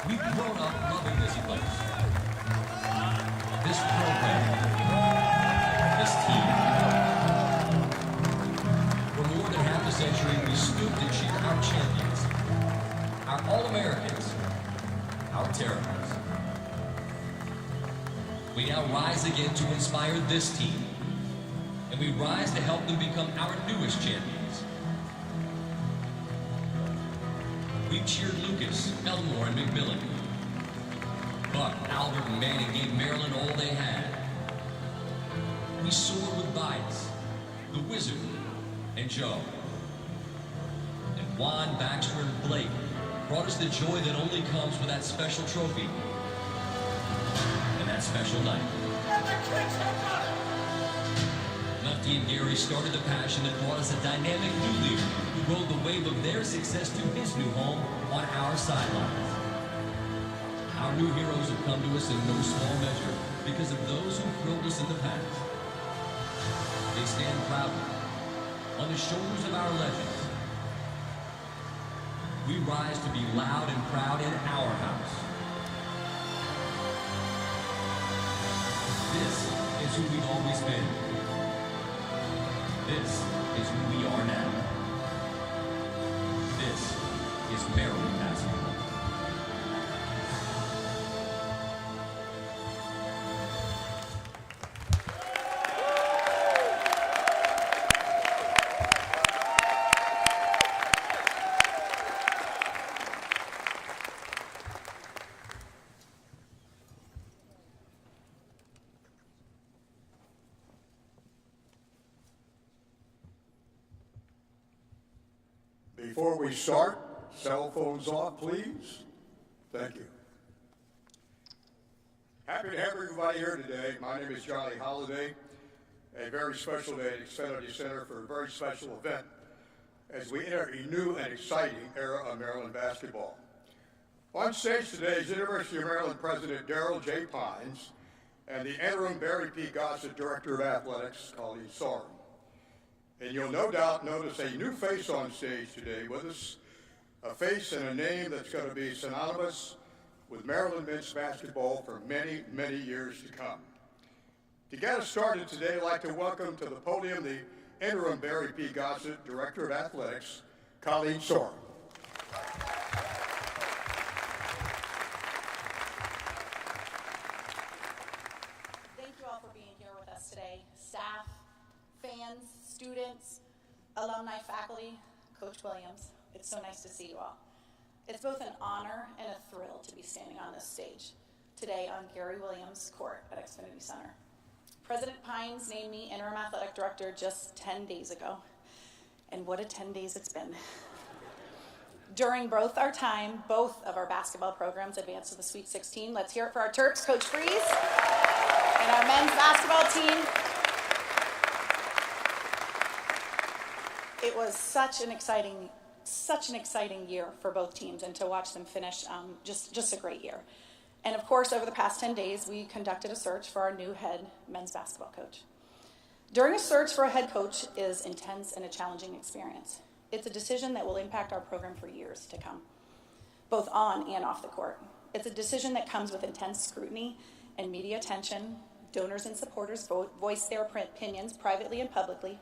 We've grown up loving this place, this program, this team. For more than half a century, we stood to cheer our champions, our All-Americans, our Terrapins. We now rise again to inspire this team, and we rise to help them become our newest champions. We've cheered Lucas, Elmore, and McMillan. Buck, Albert, and Manning gave Maryland all they had. We soared with Bias, the Wizard, and Joe. And Juan, Baxter, and Blake brought us the joy that only comes with that special trophy and that special night. Lefty and Gary started the passion that brought us a dynamic new leader who rode the wave of their success to his new home on our sidelines. Our new heroes have come to us in no small measure because of those who thrilled us in the past. They stand proudly on the shoulders of our legends. We rise to be loud and proud in our house. This is who we've always been. This is who we are now. This is Maryland basketball. Before we start, cell phones off, please. Thank you. Happy to have everybody here today. My name is Johnny Holliday. A very special day at Xfinity Center for a very special event as we enter a new and exciting era of Maryland basketball. On stage today is University of Maryland President Darrell J. Pines and the interim Barry P. Gossett Director of Athletics, Colleen Sorum. And you'll no doubt notice a new face on stage today with us, a face and a name that's going to be synonymous with Maryland men's basketball for many, many years to come. To get us started today, I'd like to welcome to the podium the interim Barry P. Gossett Director of Athletics, Colleen Sorum. Thank you all for being here with us today. Staff, fans, students, alumni, faculty, Coach Williams, it's so nice to see you all. It's both an honor and a thrill to be standing on this stage today on Gary Williams' court at Xfinity Center. President Pines named me interim athletic director just 10 days ago, and what a 10 days it's been. During both of our basketball programs advanced to the Sweet 16. Let's hear it for our Terps, Coach Freeze, and our men's basketball team. It was such an exciting year for both teams, and to watch them finish just a great year. And of course, over the past 10 days, we conducted a search for our new head men's basketball coach. During a search for a head coach is intense and a challenging experience. It's a decision that will impact our program for years to come, both on and off the court. It's a decision that comes with intense scrutiny and media attention. Donors and supporters voice their opinions privately and publicly.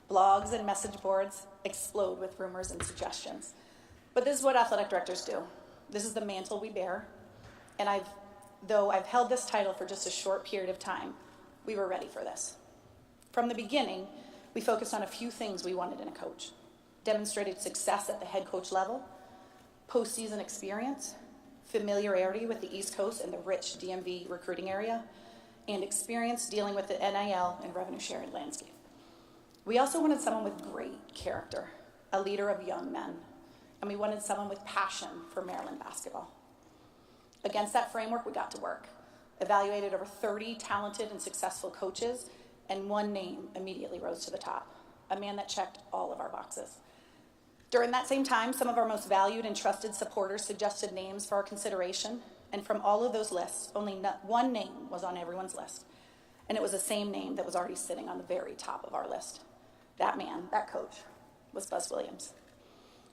Blogs and message boards explode with rumors and suggestions. But this is what athletic directors do. This is the mantle we bear. And though I've held this title for just a short period of time, we were ready for this. From the beginning, we focused on a few things we wanted in a coach. Demonstrated success at the head coach level, postseason experience, familiarity with the East Coast and the rich DMV recruiting area, and experience dealing with the NIL and revenue sharing landscape. We also wanted someone with great character, a leader of young men, and we wanted someone with passion for Maryland basketball. Against that framework, we got to work, evaluated over 30 talented and successful coaches, and one name immediately rose to the top, a man that checked all of our boxes. During that same time, some of our most valued and trusted supporters suggested names for our consideration, and from all of those lists, only one name was on everyone's list, and it was the same name that was already sitting on the very top of our list. That man, that coach, was Buzz Williams.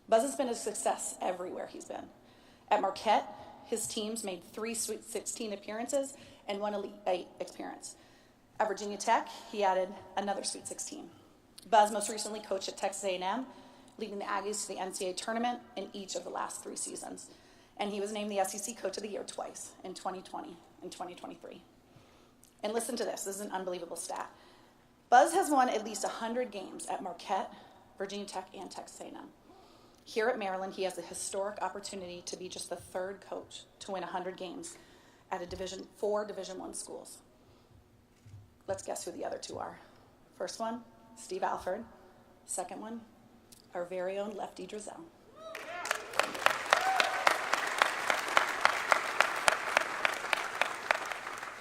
Buzz has been a success everywhere he's been. At Marquette, his teams made 3 Sweet 16 appearances and 1 Elite 8 appearance. At Virginia Tech, he added another Sweet 16. Buzz most recently coached at Texas A&M, leading the Aggies to the NCAA tournament in each of the last 3 seasons. And he was named the SEC Coach of the Year twice, in 2020 and 2023. And listen to this is an unbelievable stat. Buzz has won at least 100 games at Marquette, Virginia Tech, and Texas A&M. Here at Maryland, he has a historic opportunity to be just the 3rd coach to win 100 games at four Division I schools. Let's guess who the other 2 are. First one, Steve Alford. Second one, our very own Lefty Drizel.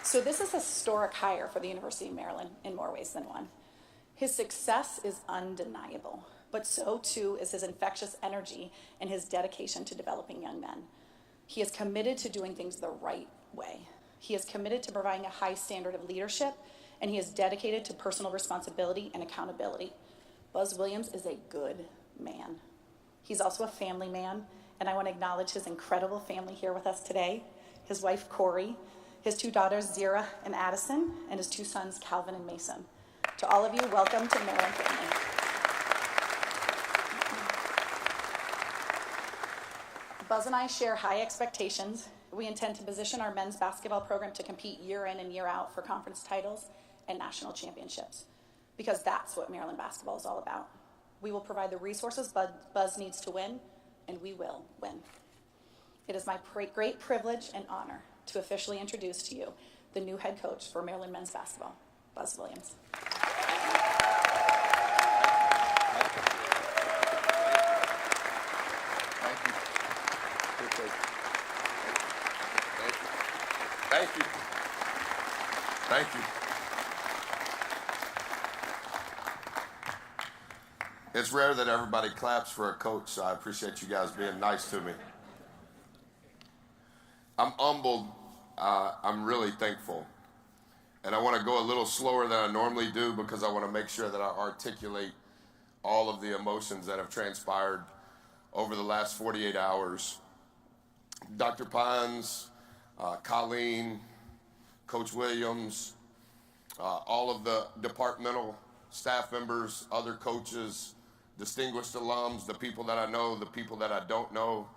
So this is a historic hire for the University of Maryland in more ways than one. His success is undeniable, but so too is his infectious energy and his dedication to developing young men. He is committed to doing things the right way. He is committed to providing a high standard of leadership, and he is dedicated to personal responsibility and accountability. Buzz Williams is a good man. He's also a family man, and I want to acknowledge his incredible family here with us today. His wife, Corey, his 2 daughters, Zira and Addison, and his 2 sons, Calvin and Mason. To all of you, welcome to Maryland family. Buzz and I share high expectations. We intend to position our men's basketball program to compete year in and year out for conference titles and national championships, because that's what Maryland basketball is all about. We will provide the resources Buzz needs to win, and we will win. It is my great privilege and honor to officially introduce to you the new head coach for Maryland men's basketball, Buzz Williams. Thank you. It's rare that everybody claps for a coach, so I appreciate you guys being nice to me. I'm humbled. I'm really thankful. And I want to go a little slower than I normally do because I want to make sure that I articulate all of the emotions that have transpired over the last 48 hours. Dr. Pines, Colleen, Coach Williams, all of the departmental staff members, other coaches, distinguished alums, the people that I know, the people that I don't know.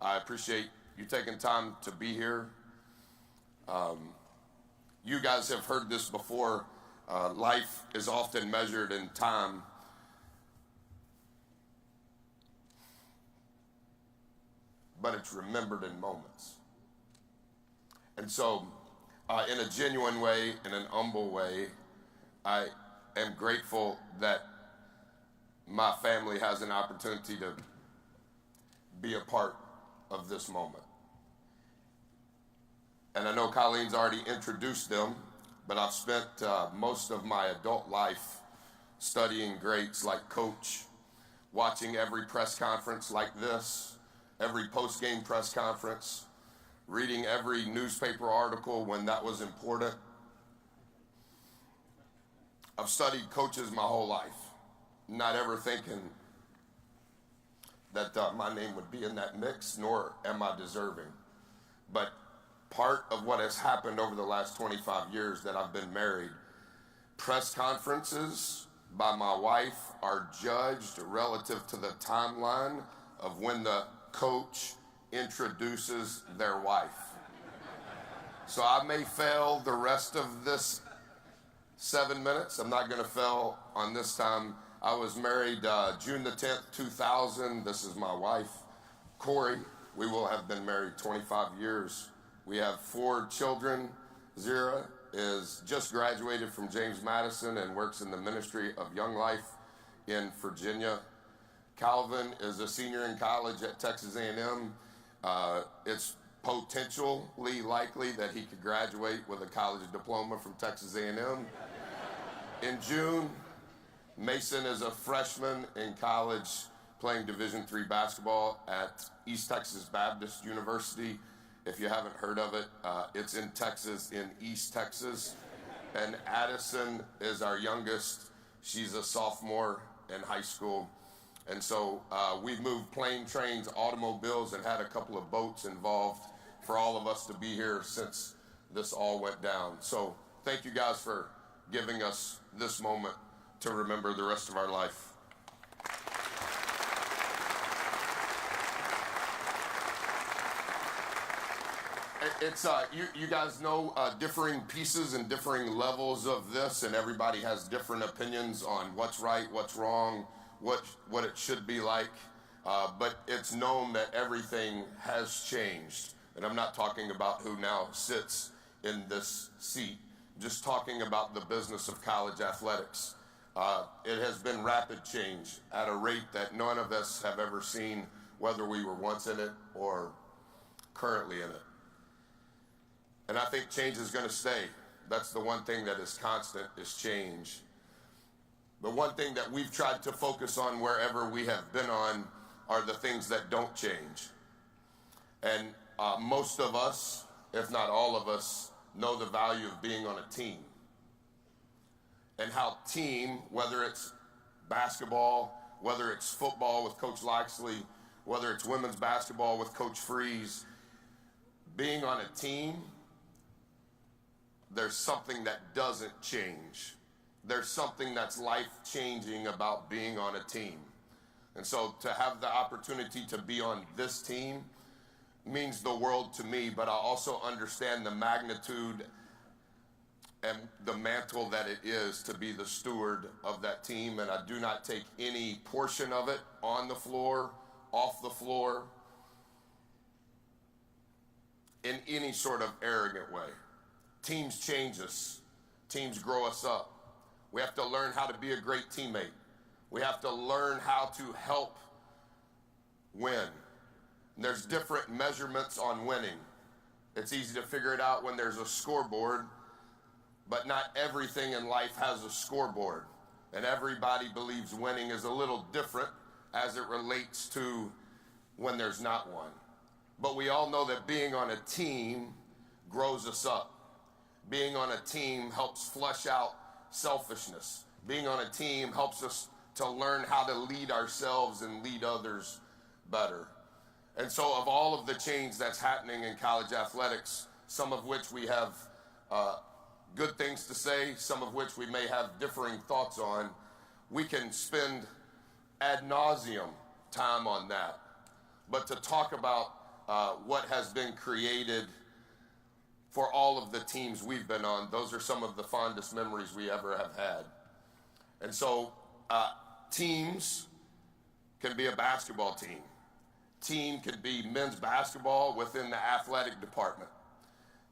I appreciate you taking time to be here. You guys have heard this before. Life is often measured in time. But it's remembered in moments. And so, in a genuine way, in an humble way, I am grateful that my family has an opportunity to be a part of this moment. And I know Colleen's already introduced them, but I've spent most of my adult life studying greats like Coach, watching every press conference like this, every post-game press conference, reading every newspaper article when that was important. I've studied coaches my whole life, not ever thinking that my name would be in that mix, nor am I deserving. But part of what has happened over the last 25 years that I've been married, press conferences by my wife are judged relative to the timeline of when the coach introduces their wife. So I may fail the rest of this 7 minutes. I'm not going to fail on this time. I was married June the 10th, 2000. This is my wife, Corey. We will have been married 25 years. We have 4 children. Zira is just graduated from James Madison and works in the Ministry of Young Life in Virginia. Calvin is a senior in college at Texas A&M. It's potentially likely that he could graduate with a college diploma from Texas A&M. In June, Mason is a freshman in college playing Division III basketball at East Texas Baptist University. If you haven't heard of it, it's in Texas, in East Texas. And Addison is our youngest. She's a sophomore in high school. And so we've moved plane, trains, automobiles, and had a couple of boats involved for all of us to be here since this all went down. So thank you guys for giving us this moment to remember the rest of our life. It's you guys know differing pieces and differing levels of this, and everybody has different opinions on what's right, what's wrong, what it should be like. But it's known that everything has changed, and I'm not talking about who now sits in this seat. Just talking about the business of college athletics. It has been rapid change at a rate that none of us have ever seen, whether we were once in it or currently in it. And I think change is going to stay. That's the one thing that is constant, is change. The one thing that we've tried to focus on wherever we have been on are the things that don't change. And most of us, if not all of us, know the value of being on a team. And how team, whether it's basketball, whether it's football with Coach Loxley, whether it's women's basketball with Coach Freeze, being on a team, there's something that doesn't change. There's something that's life-changing about being on a team. And so to have the opportunity to be on this team means the world to me, but I also understand the magnitude and the mantle that it is to be the steward of that team, and I do not take any portion of it on the floor, off the floor, in any sort of arrogant way. Teams change us. Teams grow us up. We have to learn how to be a great teammate. We have to learn how to help win. And there's different measurements on winning. It's easy to figure it out when there's a scoreboard, but not everything in life has a scoreboard. And everybody believes winning is a little different as it relates to when there's not one. But we all know that being on a team grows us up. Being on a team helps flush out selfishness. Being on a team helps us to learn how to lead ourselves and lead others better. And so of all of the change that's happening in college athletics, some of which we have good things to say, some of which we may have differing thoughts on, we can spend ad nauseum time on that. But to talk about what has been created for all of the teams we've been on, those are some of the fondest memories we ever have had. And so teams can be a basketball team. Team can be men's basketball within the athletic department.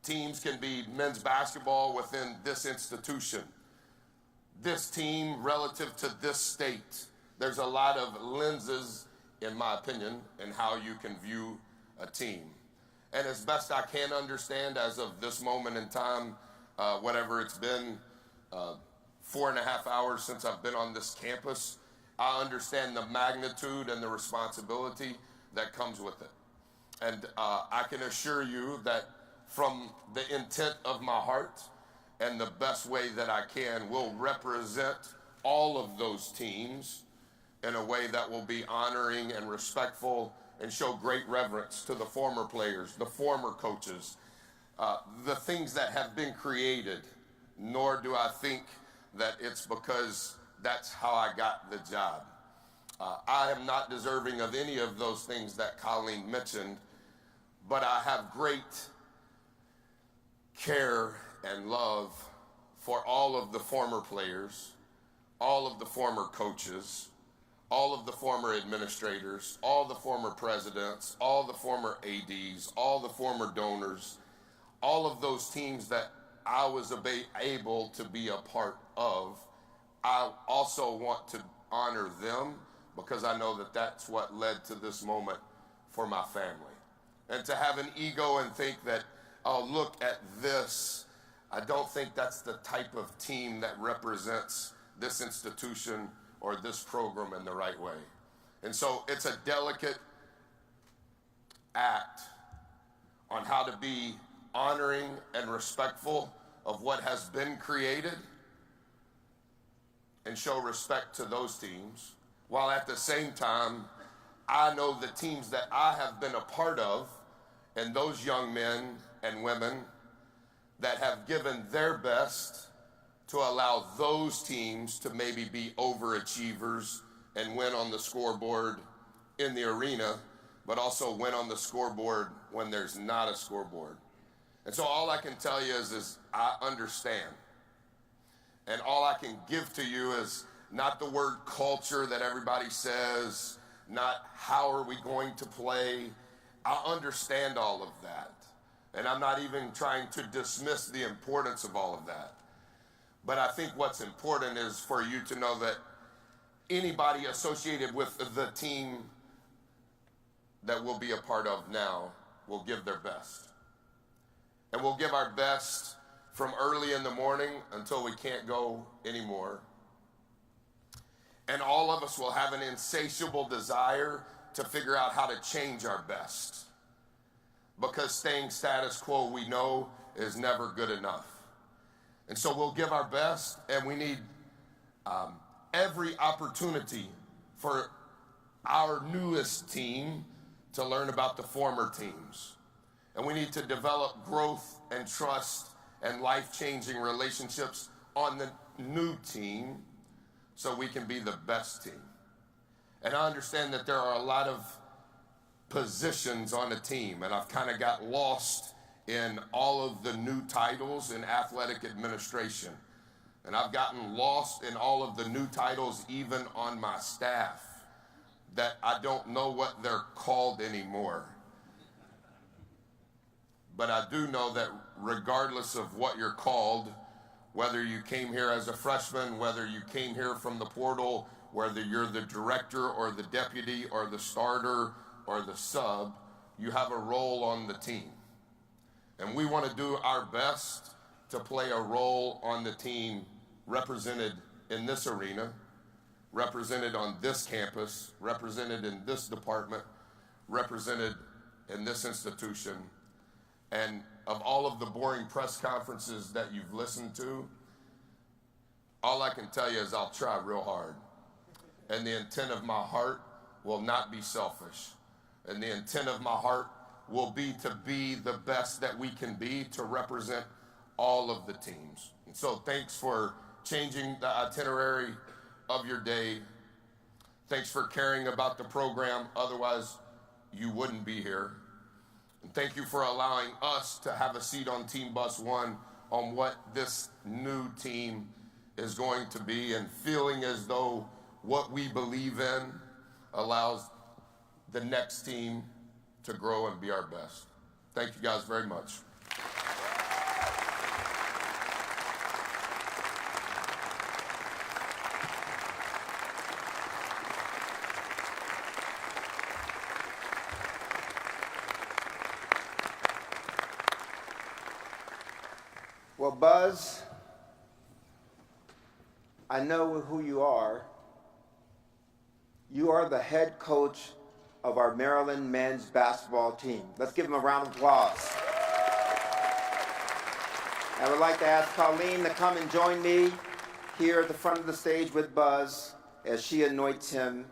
Teams can be men's basketball within this institution. This team relative to this state. There's a lot of lenses, in my opinion, in how you can view a team. And as best I can understand as of this moment in time, whatever it's been, 4.5 hours since I've been on this campus, I understand the magnitude and the responsibility that comes with it. And I can assure you that from the intent of my heart and the best way that I can, will represent all of those teams in a way that will be honoring and respectful and show great reverence to the former players, the former coaches, the things that have been created, nor do I think that it's because that's how I got the job. I am not deserving of any of those things that Colleen mentioned, but I have great care and love for all of the former players, all of the former coaches, all of the former administrators, all the former presidents, all the former ADs, all the former donors, all of those teams that I was able to be a part of. I also want to honor them because I know that that's what led to this moment for my family. And to have an ego and think that, oh, look at this, I don't think that's the type of team that represents this institution or this program in the right way. And so it's a delicate act on how to be honoring and respectful of what has been created and show respect to those teams, while at the same time, I know the teams that I have been a part of and those young men and women that have given their best to allow those teams to maybe be overachievers and win on the scoreboard in the arena, but also win on the scoreboard when there's not a scoreboard. And so all I can tell you is I understand. And all I can give to you is not the word culture that everybody says, not how are we going to play. I understand all of that. And I'm not even trying to dismiss the importance of all of that. But I think what's important is for you to know that anybody associated with the team that we'll be a part of now will give their best. And we'll give our best from early in the morning until we can't go anymore. And all of us will have an insatiable desire to figure out how to change our best. Because staying status quo, we know, is never good enough. And so we'll give our best, and we need every opportunity for our newest team to learn about the former teams. And we need to develop growth and trust and life-changing relationships on the new team so we can be the best team. And I understand that there are a lot of positions on a team, and I've kind of got lost in all of the new titles in athletic administration. And I've gotten lost in all of the new titles even on my staff that I don't know what they're called anymore. But I do know that regardless of what you're called, whether you came here as a freshman, whether you came here from the portal, whether you're the director or the deputy or the starter or the sub, you have a role on the team. And we want to do our best to play a role on the team represented in this arena, represented on this campus, represented in this department, represented in this institution. And of all of the boring press conferences that you've listened to, all I can tell you is I'll try real hard. And the intent of my heart will not be selfish. And the intent of my heart will be to be the best that we can be to represent all of the teams. And so thanks for changing the itinerary of your day. Thanks for caring about the program. Otherwise, you wouldn't be here. And thank you for allowing us to have a seat on Team Bus One on what this new team is going to be, and feeling as though what we believe in allows the next team to grow and be our best. Thank you guys very much. Well, Buzz, I know who you are. You are the head coach of our Maryland men's basketball team. Let's give him a round of applause. I would like to ask Colleen to come and join me here at the front of the stage with Buzz as she anoints him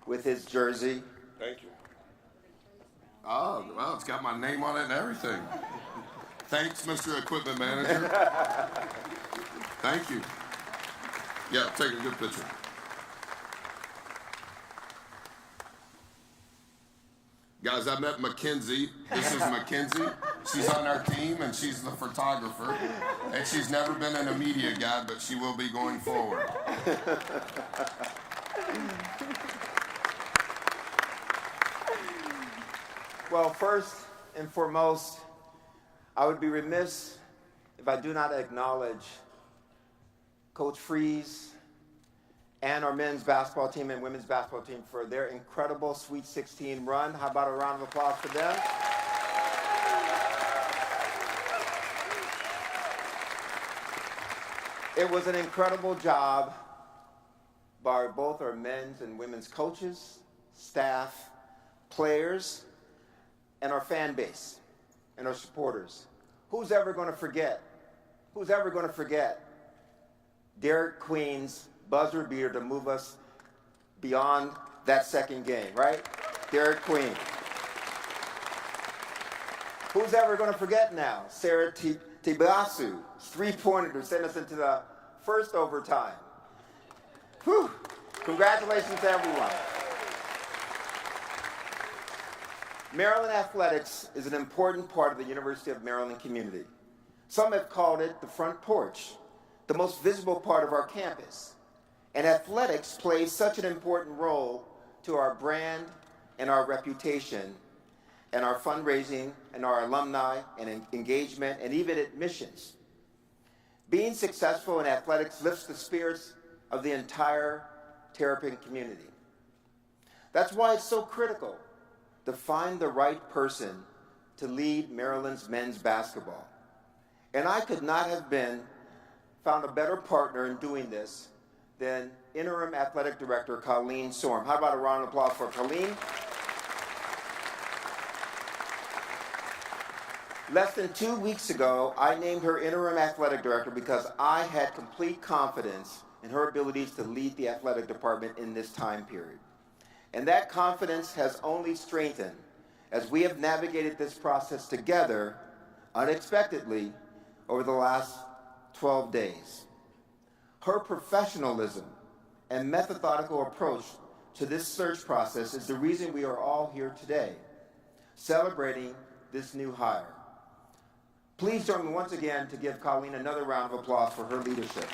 with his jersey. Thank you. Oh, well, it's got my name on it and everything. Thanks, Mr. Equipment Manager. Thank you. Yeah, take a good picture. Guys, I met Mackenzie. This is Mackenzie. She's on our team, and she's the photographer. And she's never been in a media guide, but she will be going forward. Well, first and foremost, I would be remiss if I do not acknowledge Coach Freeze and our men's basketball team and women's basketball team for their incredible Sweet 16 run. How about a round of applause for them? It was an incredible job by both our men's and women's coaches, staff, players, and our fan base and our supporters. Who's ever going to forget? Who's ever going to forget Derek Queen's buzzer beater to move us beyond that second game, right? Derek Queen. Who's ever going to forget now? Sarah Tibasu, three-pointer to send us into the first overtime. Whew. Congratulations to everyone. Maryland athletics is an important part of the University of Maryland community. Some have called it the front porch, the most visible part of our campus. And athletics plays such an important role to our brand and our reputation and our fundraising and our alumni and engagement and even admissions. Being successful in athletics lifts the spirits of the entire Terrapin community. That's why it's so critical to find the right person to lead Maryland's men's basketball. And I could not have found a better partner in doing this than interim athletic director Colleen Sorm. How about a round of applause for Colleen? Less than 2 weeks ago, I named her interim athletic director because I had complete confidence in her abilities to lead the athletic department in this time period. And that confidence has only strengthened as we have navigated this process together unexpectedly over the last 12 days. Her professionalism and methodical approach to this search process is the reason we are all here today, celebrating this new hire. Please join me once again to give Colleen another round of applause for her leadership.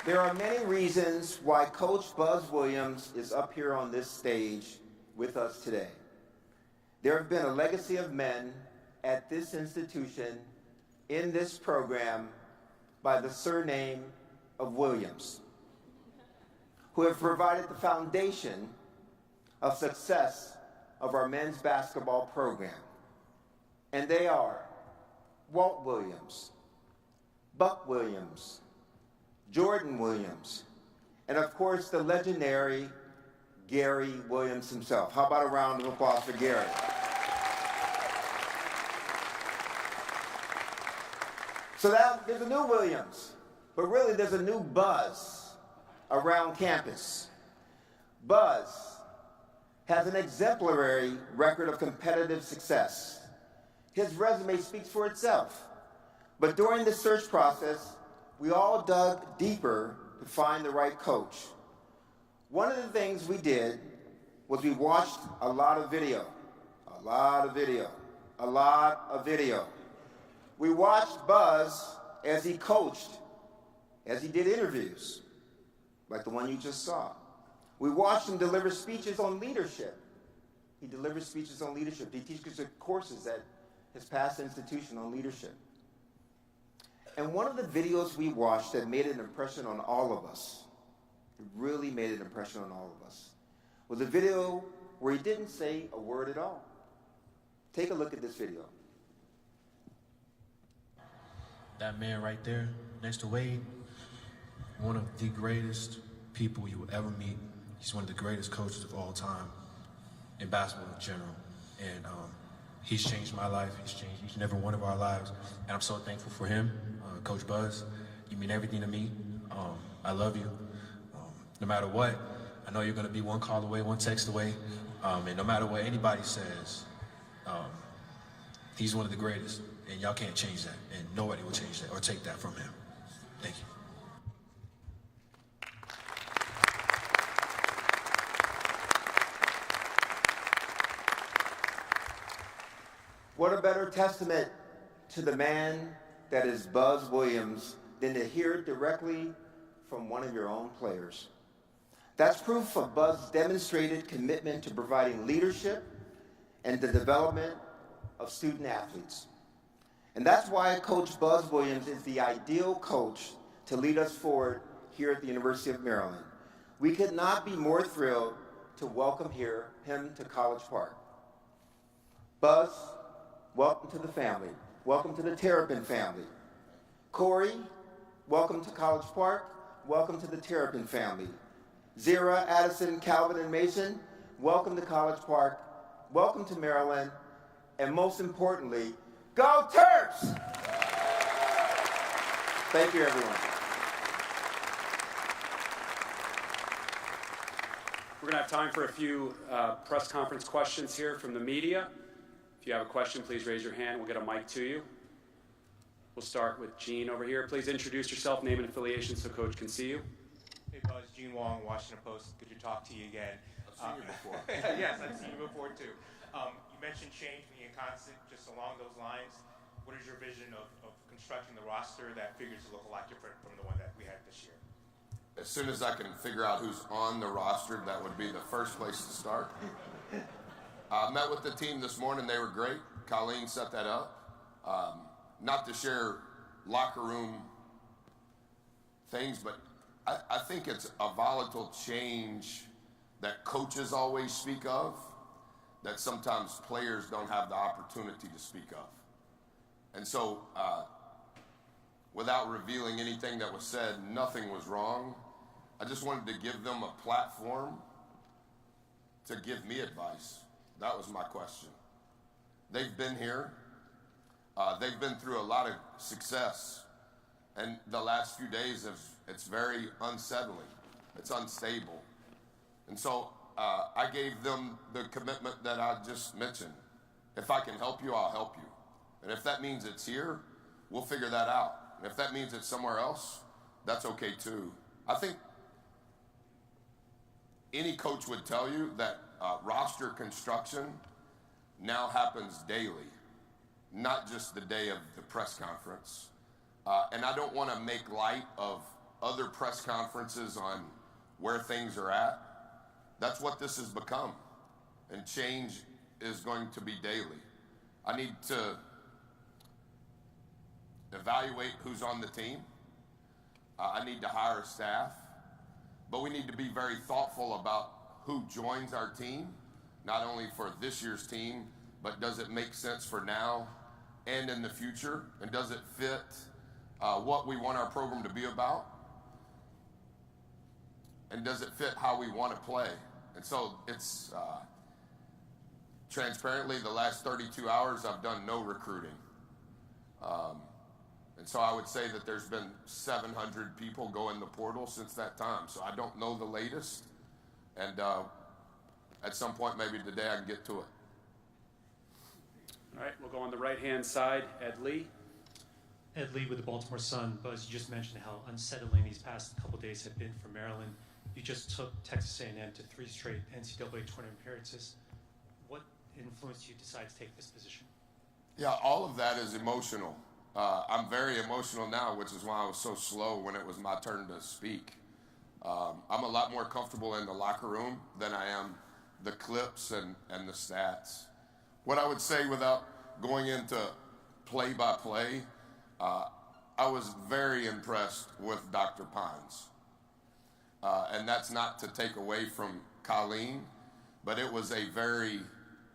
There are many reasons why Coach Buzz Williams is up here on this stage with us today. There have been a legacy of men at this institution in this program by the surname of Williams, who have provided the foundation of success of our men's basketball program. And they are Walt Williams, Buck Williams, Jordan Williams, and of course the legendary Gary Williams himself. How about a round of applause for Gary? So now there's a new Williams, but really there's a new Buzz around campus. Buzz has an exemplary record of competitive success. His resume speaks for itself. But during the search process, we all dug deeper to find the right coach. One of the things we did was we watched a lot of video. We watched Buzz as he coached, as he did interviews, like the one you just saw. We watched him deliver speeches on leadership. He delivers speeches on leadership. He teaches courses at his past institution on leadership. And one of the videos we watched that made an impression on all of us, it really made an impression on all of us, was a video where he didn't say a word at all. Take a look at this video. That man right there, next to Wade, one of the greatest people you will ever meet. He's one of the greatest coaches of all time in basketball in general. And he's changed my life. He's changed each and every one of our lives. And I'm so thankful for him. Coach Buzz, you mean everything to me. I love you. No matter what, I know you're going to be one call away, one text away. And no matter what anybody says, he's one of the greatest. And y'all can't change that. And nobody will change that or take that from him. Thank you. What a better testament to the man that is Buzz Williams than to hear it directly from one of your own players. That's proof of Buzz's demonstrated commitment to providing leadership and the development of student athletes. And that's why Coach Buzz Williams is the ideal coach to lead us forward here at the University of Maryland. We could not be more thrilled to welcome him to College Park. Buzz, welcome to the family. Welcome to the Terrapin family. Corey, welcome to College Park. Welcome to the Terrapin family. Zira, Addison, Calvin, and Mason, welcome to College Park. Welcome to Maryland. And most importantly, go Terps! Thank you, everyone. We're We're going to have time for a few press conference questions here from the media. If you have a question, please raise your hand. We'll get a mic to you. We'll start with Gene over here. Please introduce yourself, name and affiliation so Coach can see you. Hey Buzz, Gene Wong, Washington Post. Good to talk to you again. I've seen you before. Yes, I've seen you before too. You mentioned change being constant, just along those lines. What is your vision of constructing the roster that figures to look a lot different from the one that we had this year? As soon as I can figure out who's on the roster, that would be the first place to start. I met with the team this morning. They were great. Colleen set that up. Not to share locker room things, but I think it's a volatile change that coaches always speak of, that sometimes players don't have the opportunity to speak of. And so, without revealing anything that was said, nothing was wrong. I just wanted to give them a platform to give me advice. That was my question. They've been here. They've been through a lot of success. And the last few days, it's very unsettling. It's unstable. And so I gave them the commitment that I just mentioned. If I can help you, I'll help you. And if that means it's here, we'll figure that out. And if that means it's somewhere else, that's okay too. I think any coach would tell you that roster construction now happens daily, not just the day of the press conference. And I don't want to make light of other press conferences on where things are at. That's what this has become. And change is going to be daily. I need to evaluate who's on the team. I need to hire a staff. But we need to be very thoughtful about who joins our team, not only for this year's team, but does it make sense for now and in the future? And does it fit what we want our program to be about? And does it fit how we want to play? And so it's transparently, the last 32 hours, I've done no recruiting. And so I would say that there's been 700 people go in the portal since that time. So I don't know the latest. And at some point, maybe today, I can get to it. All right, we'll go on the right-hand side. Ed Lee. Ed Lee with the Baltimore Sun. Buzz, you just mentioned how unsettling these past couple of days have been for Maryland. You just took Texas A&M to 3 straight NCAA tournament appearances. What influenced you to decide to take this position? Yeah, all of that is emotional. I'm very emotional now, which is why I was so slow when it was my turn to speak. I'm a lot more comfortable in the locker room than I am the clips and the stats. What I would say without going into play-by-play, I was very impressed with Dr. Pines. And that's not to take away from Colleen, but it was a very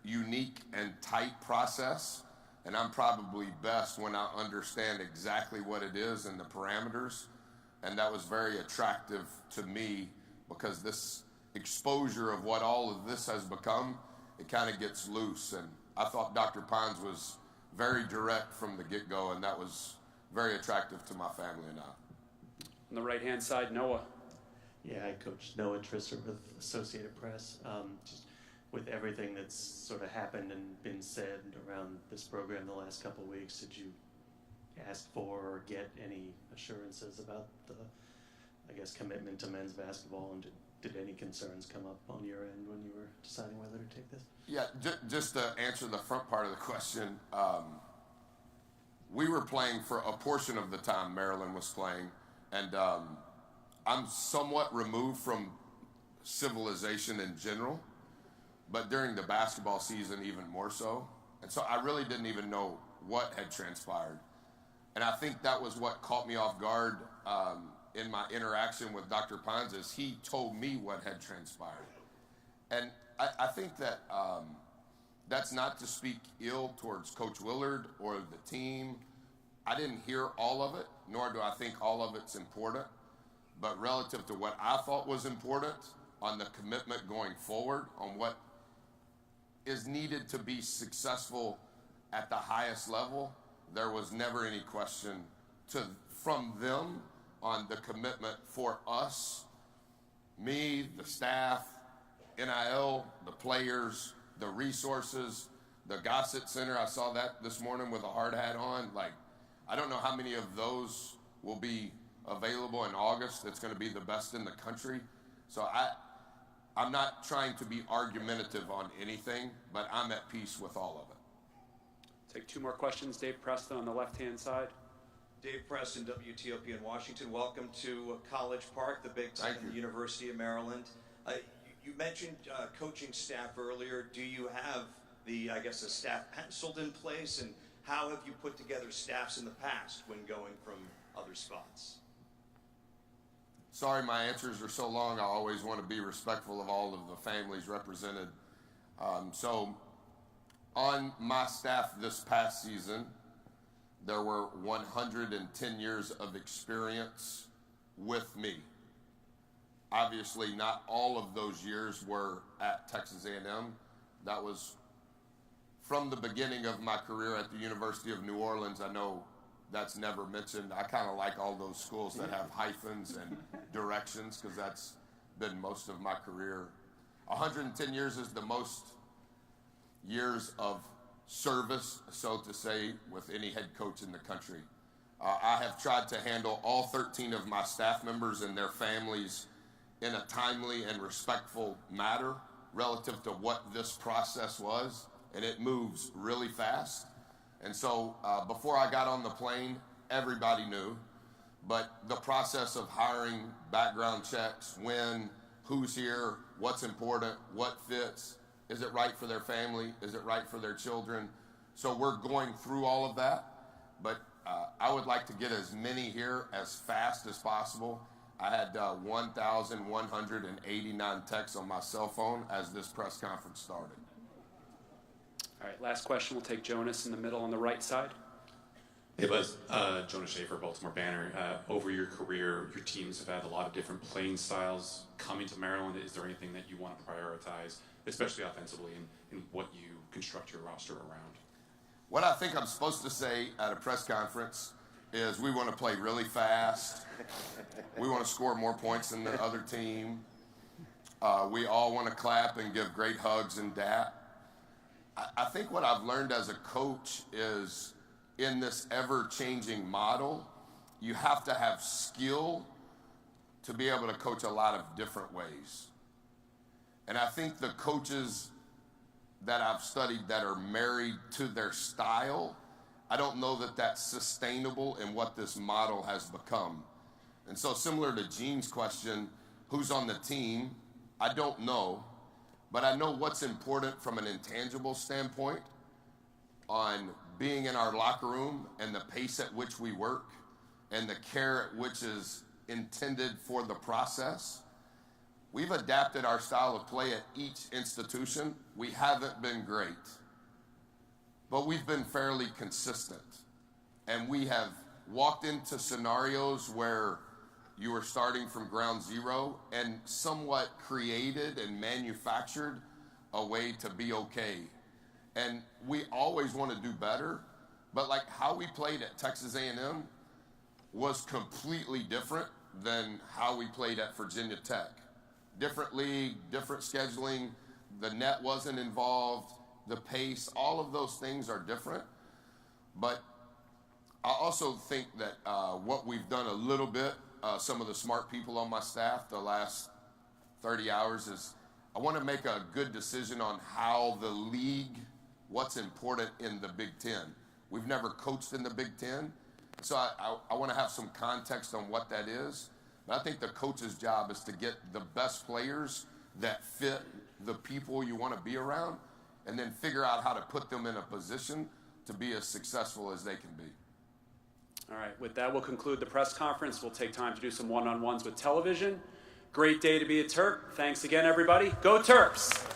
unique and tight process. And I'm probably best when I understand exactly what it is and the parameters. And that was very attractive to me because this exposure of what all of this has become, it kind of gets loose. And I thought Dr. Pines was very direct from the get-go, and that was very attractive to my family and I. On the right-hand side, Noah. Yeah, hi, Coach. Noah Trisser with Associated Press. Just with everything that's sort of happened and been said around this program the last couple of weeks, did you ask for or get any assurances about the, I guess, commitment to men's basketball, and did any concerns come up on your end when you were deciding whether to take this? Yeah, just to answer the front part of the question, we were playing for a portion of the time Maryland was playing, and I'm somewhat removed from civilization in general, but during the basketball season even more so. And so I really didn't even know what had transpired. And I think that was what caught me off guard in my interaction with Dr. Pines, is he told me what had transpired. And I think that that's not to speak ill towards Coach Willard or the team. I didn't hear all of it, nor do I think all of it's important. But relative to what I thought was important on the commitment going forward, on what is needed to be successful at the highest level, there was never any question from them on the commitment for us, me, the staff, NIL, the players, the resources, the Gossett Center. I saw that this morning with a hard hat on. Like, I don't know how many of those will be available in August. It's going to be the best in the country. So I'm not trying to be argumentative on anything, but I'm at peace with all of it. Take two more questions. Dave Preston on the left-hand side. Dave Preston, WTOP in Washington. Welcome to College Park, the Big Ten, the University of Maryland. You mentioned coaching staff earlier. Do you have the staff penciled in place, and how have you put together staffs in the past when going from other spots? Sorry, my answers are so long. I always want to be respectful of all of the families represented. So on my staff this past season, there were 110 years of experience with me. Obviously, not all of those years were at Texas A&M. That was from the beginning of my career at the University of New Orleans. I know that's never mentioned. I kind of like all those schools that have hyphens and directions, because that's been most of my career. 110 years is the most years of service, so to say, with any head coach in the country. I have tried to handle all 13 of my staff members and their families in a timely and respectful manner relative to what this process was, and it moves really fast. And so before I got on the plane, everybody knew, but the process of hiring, background checks, when, who's here, what's important, what fits, is it right for their family, is it right for their children? So we're going through all of that, but I would like to get as many here as fast as possible. I had 1,189 texts on my cell phone as this press conference started. All right, last question. We'll take Jonas in the middle on the right side. Hey, Buzz. Jonas Schaefer, Baltimore Banner. Over your career, your teams have had a lot of different playing styles. Coming to Maryland, is there anything that you want to prioritize, especially offensively, in what you construct your roster around? What I think I'm supposed to say at a press conference is we want to play really fast. We want to score more points than the other team. We all want to clap and give great hugs and dap. I think what I've learned as a coach is, in this ever-changing model, you have to have skill to be able to coach a lot of different ways. And I think the coaches that I've studied that are married to their style, I don't know that that's sustainable in what this model has become. And so, similar to Gene's question, who's on the team, I don't know, but I know what's important from an intangible standpoint on being in our locker room and the pace at which we work and the care at which is intended for the process. We've adapted our style of play at each institution. We haven't been great, but we've been fairly consistent. And we have walked into scenarios where you were starting from ground zero and somewhat created and manufactured a way to be okay. And we always want to do better, but like how we played at Texas A&M was completely different than how we played at Virginia Tech. Different league, different scheduling, the net wasn't involved, the pace, all of those things are different. But I also think that what we've done a little bit, some of the smart people on my staff the last 30 hours, is I want to make a good decision on how the league, what's important in the Big Ten. We've never coached in the Big Ten, so I want to have some context on what that is. But I think the coach's job is to get the best players that fit the people you want to be around, and then figure out how to put them in a position to be as successful as they can be. All right, with that, we'll conclude the press conference. We'll take time to do some one-on-ones with television. Great day to be a Terp. Thanks again, everybody. Go Terps!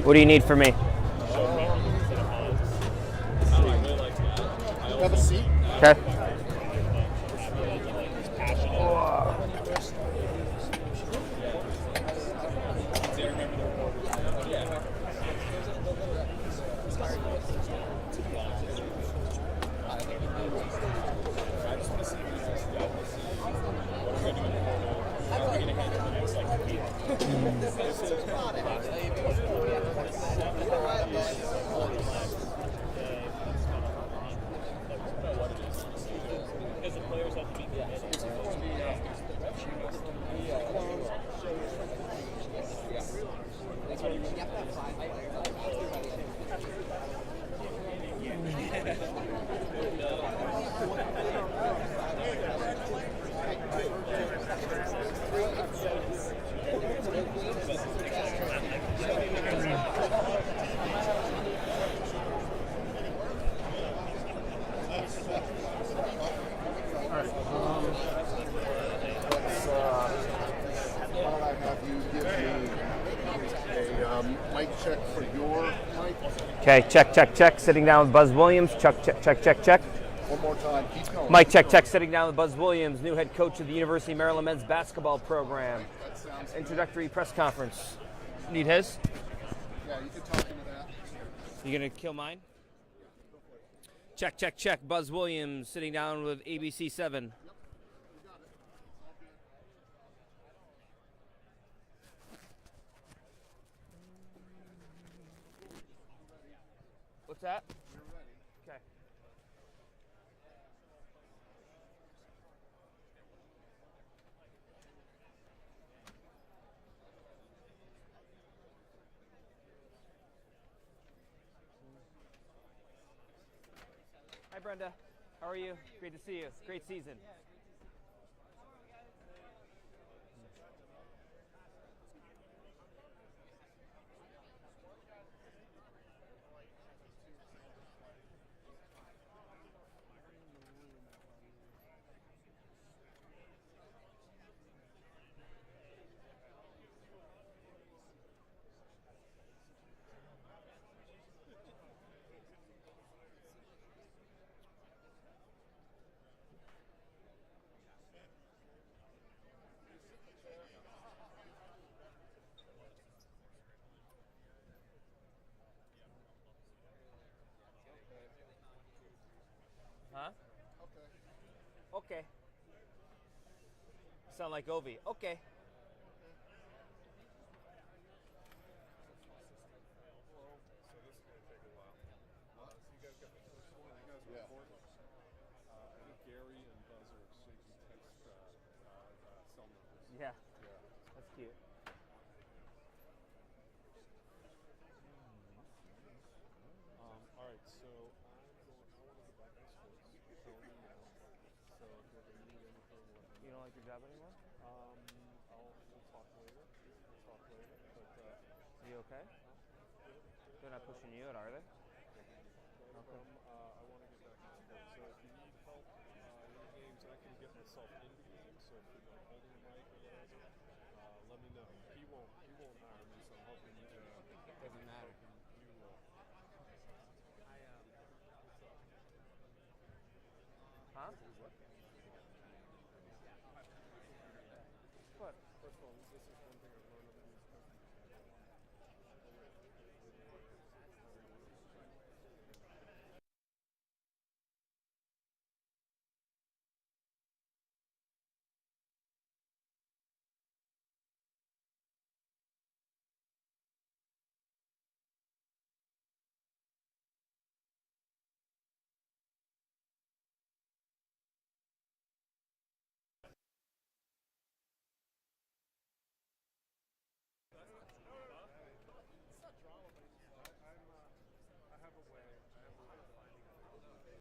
What do you need from me? Have a seat. Okay. Okay, check, check, check. Sitting down with Buzz Williams. Check, check, check, check, check. One more time. Keep going. Mike, check, check. Sitting down with Buzz Williams, new head coach of the University of Maryland men's basketball program. Introductory press conference. Need his? Yeah, you can talk into that. You gonna kill mine? Check, check, check. Buzz Williams sitting down with ABC 7. What's that? Okay. Hi, Brenda. How are you? Great to see you. Great season. Huh? Okay. Sound like Ovi. Okay. Yeah. That's cute. All right, so You don't like your job anymore? we'll talk later. But You okay? They're not pushing you out, are they? okay. I want to get back to sports. So if you need help in games, I can get myself into games. So if you're holding a mic or whatever, let me know. He won't hire me, so I'm hoping you. Doesn't matter. You will. Huh? What? First of all, this is one thing I've learned